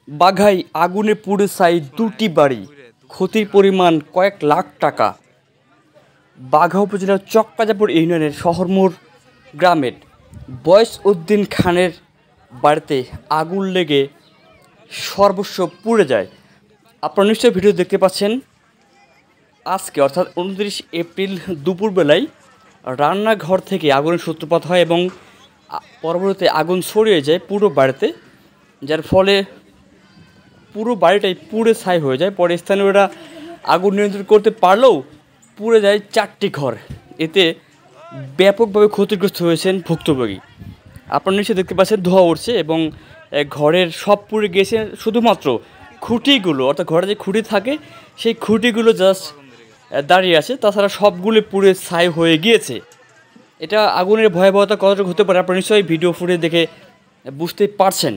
বাঘায় আগুনে পুড়ে ছাই ২টি বাড়ি, ক্ষতির পরিমাণ কয়েক লাখ টাকা। বাঘা উপজেলার চকরাজাপুর ইউনিয়নের শহরমোড় গ্রামের বয়স উদ্দিন খানের বাড়িতে আগুন লেগে সর্বস্ব পুড়ে যায়। আপনারা নিশ্চয়ই ভিডিও দেখতে পাচ্ছেন। আজকে অর্থাৎ ২৯ এপ্রিল দুপুরবেলায় রান্নাঘর থেকে আগুনের সূত্রপাত হয় এবং পরবর্তীতে আগুন ছড়িয়ে যায় পুরো বাড়িতে, যার ফলে পুরো বাড়িটাই পুড়ে ছাই হয়ে যায়। পরে স্থানীয়রা আগুন নিয়ন্ত্রণ করতে পারলেও পুড়ে যায় 4টি ঘর। এতে ব্যাপকভাবে ক্ষতিগ্রস্ত হয়েছেন ভুক্তভোগী। আপনারা নিশ্চয়ই দেখতে পাচ্ছেন ধোঁয়া উঠছে এবং ঘরের সব পুড়ে গিয়েছে, শুধুমাত্র খুঁটিগুলো, অর্থাৎ ঘরে যে খুঁটি থাকে সেই খুঁটিগুলো জাস্ট দাঁড়িয়ে আছে, তাছাড়া সবগুলো পুড়ে ছাই হয়ে গিয়েছে। এটা আগুনের ভয়াবহতা কতটুকু হতে পারে আপনারা নিশ্চয়ই ভিডিও ফুটেজ দেখে বুঝতেই পারছেন।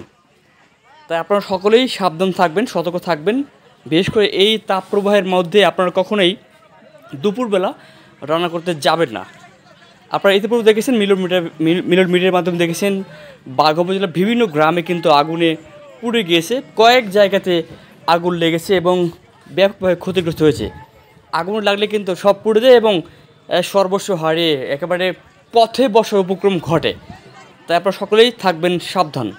তাই আপনারা সকলেই সাবধান থাকবেন, সতর্ক থাকবেন। বিশেষ করে এই তাপপ্রবাহের মধ্যে আপনারা কখনোই দুপুরবেলা রান্না করতে যাবেন না। আপনারা ইতিপূর্বে দেখেছেন, মিলন মিডিয়ার মাধ্যমে দেখেছেন, বাঘা উপজেলার বিভিন্ন গ্রামে কিন্তু আগুনে পুড়ে গিয়েছে, কয়েক জায়গাতে আগুন লেগেছে এবং ব্যাপকভাবে ক্ষতিগ্রস্ত হয়েছে। আগুন লাগলে কিন্তু সব পুড়ে যায় এবং সর্বস্ব হারিয়ে একেবারে পথে বসার উপক্রম ঘটে। তাই আপনারা সকলেই থাকবেন সাবধান।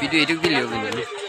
ভিডিও এটুকু দিলেও